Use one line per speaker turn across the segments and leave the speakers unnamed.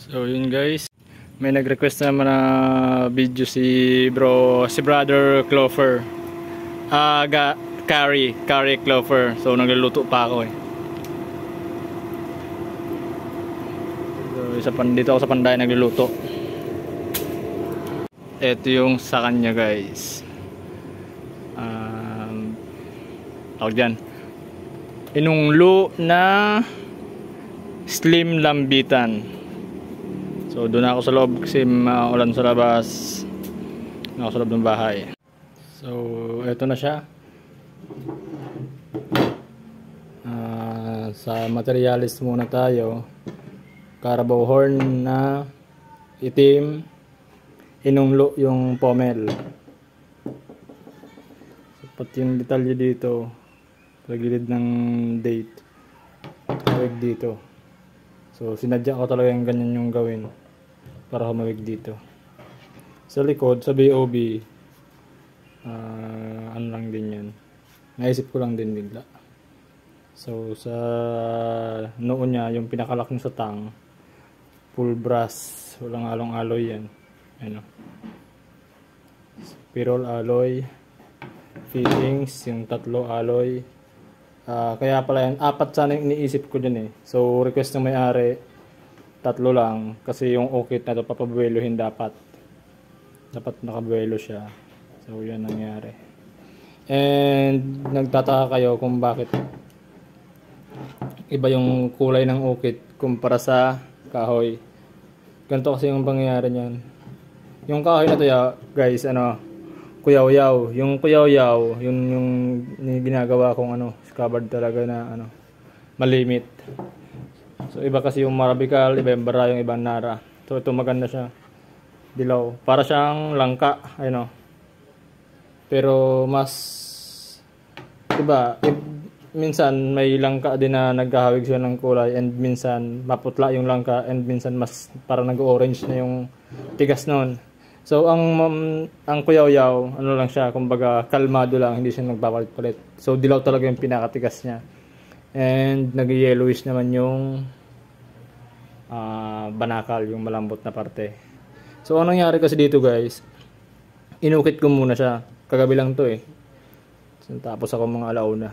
So yun guys, may nag-request na naman na video si brother Clover. Carrie Clover. So nagluluto pa ako eh. So dito ako sa Panday nagluluto. Ito yung sa kanya guys. Tawag dyan, inunglo na slim lambitan. So doon ako sa loob kasi maulan sa labas. Ako sa loob ng bahay. So eto na siya. Sa materialis muna tayo. Carabao horn na itim, inunglo yung pomel. So, pati yung detalye dito sa gilid ng date, tawag dito. So sinadya ko talaga yung ganyan yung gawin para humawig dito. Sa likod, sa BOB, ano lang din yan, naisip ko lang din bigla. So sa noo niya, yung pinakalak sa tang, full brass, walang halong alloy yan. Ano, spiral alloy, fittings, yung tatlo alloy. Kaya pala yan, 4 sana yung iniisip ko din eh. So request ng may-ari, 3 lang. Kasi yung ukit na ito, papabuelohin dapat. Dapat nakabuelo siya. So yan nangyari. And nagtataka kayo kung bakit iba yung kulay ng ukit kumpara sa kahoy. Ganito kasi yung pangyayari niyan. Yung kahoy na to ya, guys, kuyaw-yaw. Yung kuyaw-yaw, yung ginagawa kong scabbard talaga na malimit. So iba kasi yung marabikal, iba yung barayong, ibang nara. So ito maganda siya. Dilaw. Para siyang langka, pero mas iba, minsan may langka din na nagkahawig siya ng kulay, and minsan maputla yung langka, and minsan mas parang nag-orange na yung tigas noon. So ang kuyaw-yaw, lang siya, kumbaga kalmado lang, hindi siya nagpapalit-palit. So dilaw talaga yung pinakatigas niya. And nag-yellowish naman yung banakal, yung malambot na parte. So anong nangyari kasi dito guys, inukit ko muna siya. Kagabi lang to eh. So, tapos ako mga alauna.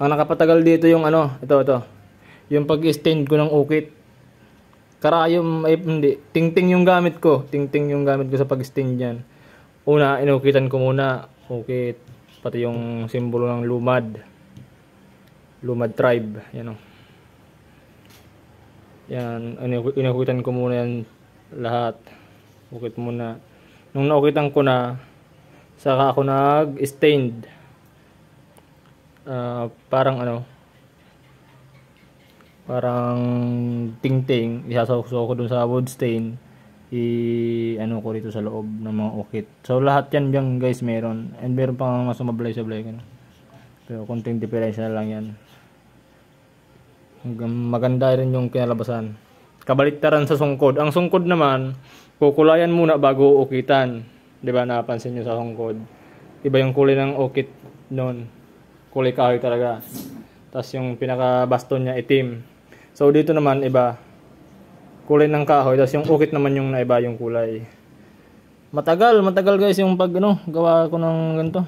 Ang nakapatagal dito yung ito. Yung pag-stain ko ng ukit. Karayom, hindi. Ting-ting yung gamit ko. Ting-ting yung gamit ko sa pag-stain dyan. Una, inukitan ko muna. Ukit. Pati yung simbolo ng Lumad. Lumad tribe. Yan o. Yan. Inukitan ko muna yan lahat. Ukit muna. Nung naukitan ko na, saka ako nag-stained. Parang parang ting-ting, isasawsaw ko dun sa wood stain, ko dito sa loob ng mga ukit. So lahat yan guys meron, and meron pang mas mablay-sablay pero konting diferensya lang yan. Maganda rin yung kinalabasan. Kabaliktaran sa sungkod. Ang sungkod naman, kukulayan muna bago ukitan. Diba, napansin nyo sa sungkod, iba yung kulay ng ukit noon, kulay kahoy talaga. Tapos yung pinaka-baston niya itim. So dito naman iba, kulay ng kahoy, tapos yung ukit naman yung naiba yung kulay. Matagal guys yung pag gawa ko ng ganito.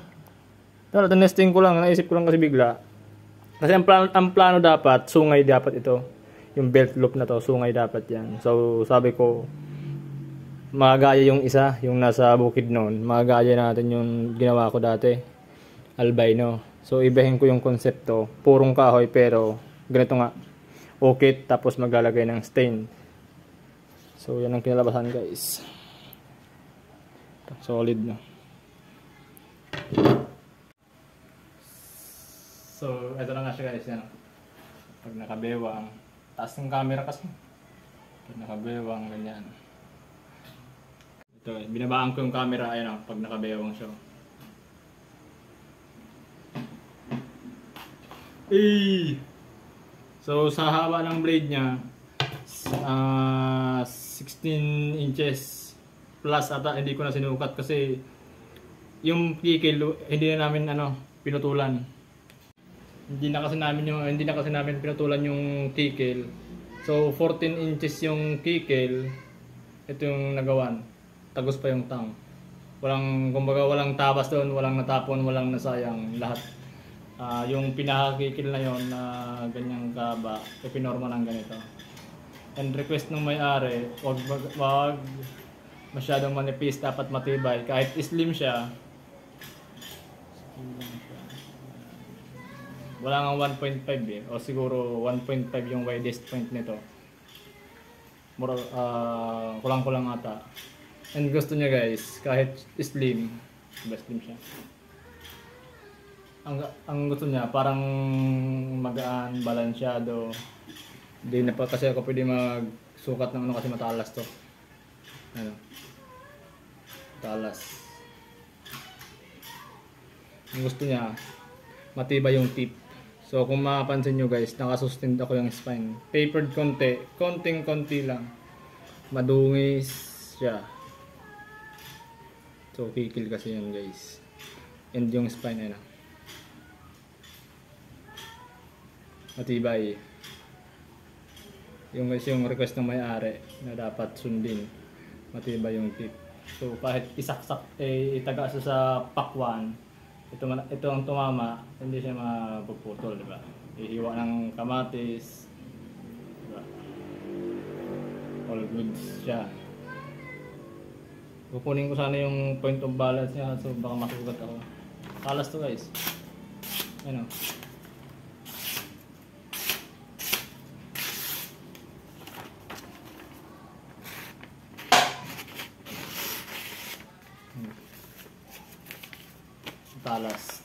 Pero tinesting ko lang, naisip ko lang kasi bigla. Kasi ang plano dapat, sungay dapat ito. Yung belt loop na to, sungay dapat yan. So sabi ko, magagaya yung isa, yung nasa bukid noon. Magagaya natin yung ginawa ko dati, albino. So ibahin ko yung konsepto, purong kahoy pero ganito nga, ukit, tapos maglalagay ng stain. So yan ang kinalabasan guys. Solid na. So ito na nga siya guys, yan. Pag nakabewang, taas ng camera kasi. Pag nakabewang, ganyan. Ito, binabaan ko yung camera, pag nakabewang siya. So sa haba ng blade niya, 16 inches plus ata, hindi ko na sinukat kasi yung kikil hindi na namin pinutulan. Hindi na kasi namin pinutulan yung kikil So 14 inches yung kikil, ito yung nagawan. Tagos pa yung tang. Walang, kumbaga walang tabas doon, walang natapon, walang nasayang, lahat. Yung pinakakikil na yon na ganyang kaba, ipinorma ng ganito. And request ng may-ari, wag masyadong manipis, dapat matibay. Kahit slim siya, wala nga 1.5 eh, o siguro 1.5 yung widest point nito. Kulang-kulang ata. And gusto niya guys, kahit slim, slim siya. Ang gusto niya, parang magaan, balansyado. Hindi na pa kasi ako pwede magsukat ng ano kasi matalas to. Ano? Talas. Ang gusto niya, matibay yung tip. So kung mapapansin nyo guys, nakasustain ako yung spine. Tapered konti, konting-konti lang. Madungis siya. So kikil kasi yan guys. And yung spine ay na. Matibay. Yung guys yung request ng may-ari na dapat sundin. Matibay yung tip. So kahit isaksak itaga sa pakwan, ito ang tumama, hindi siya mapuputol, di ba? Ihiwa ng kamatis. Diba? All goods siya. Kukunin ko sana yung point of balance niya, so baka masugat ako. Talas to guys. Ano? Talas.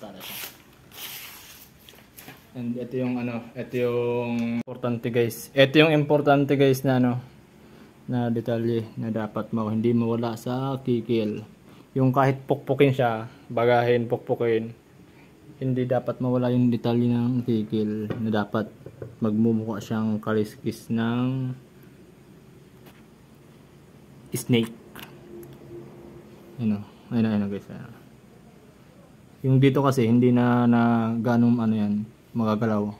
And ito yung ito yung importante guys. Ito yung importante guys na na detalye na dapat hindi mawala sa kikil. Yung kahit pukpukin siya, bagahin, pukpukin, hindi dapat mawala yung detalye ng kikil na dapat magmumukha siyang kaliskis ng snake. Ayun guys. Yung dito kasi hindi na ganong yan, magagalaw.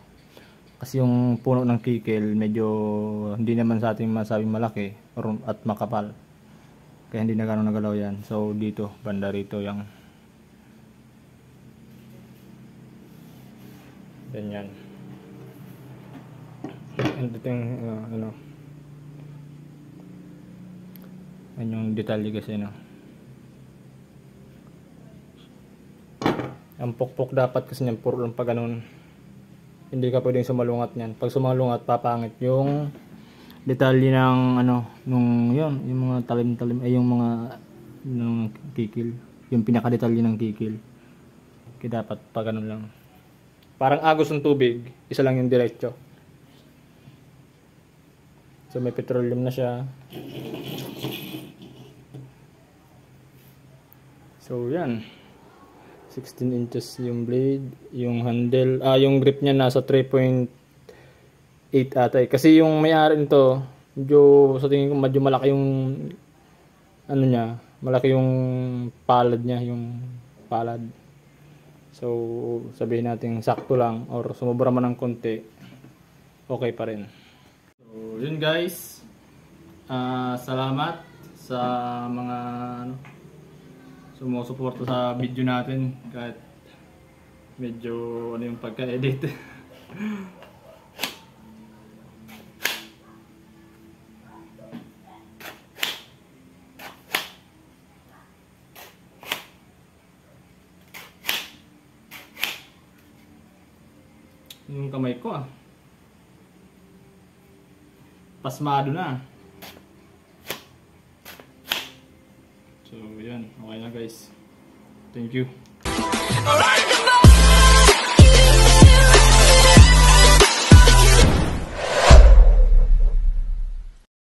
Kasi yung puno ng kikil medyo hindi naman sa ating masabing malaki at makapal. Kaya hindi na ganong nagalaw yan. So dito, banda rito yung ganyan. And ito yung yan yung detalye kasi ang pukpok dapat kasi niyan puro lang pa ganun. Hindi ka pwedeng sumalungat niyan. Pag sumalungat papangit yung detalye ng yung mga talim-talim ay yung mga kikil, yung pinaka-detalye ng kikil. Kaya dapat pa ganun lang. Parang agos ng tubig, isa lang yung diretso. So may petroleum na siya. So yan. 16 inches yung blade, yung handle, yung grip niya nasa 3.8 ata eh. Kasi yung may-ari nito, medyo sa tingin ko medyo malaki yung niya, malaki yung palad niya, yung palad. So sabihin natin sakto lang or sumobra man ng konti, okay pa rin. So yun guys, salamat sa mga sumusuporta sa video natin kahit medyo yung pagka-edit. Yung kamay ko pasmado na. So yan, okay na guys. Thank you.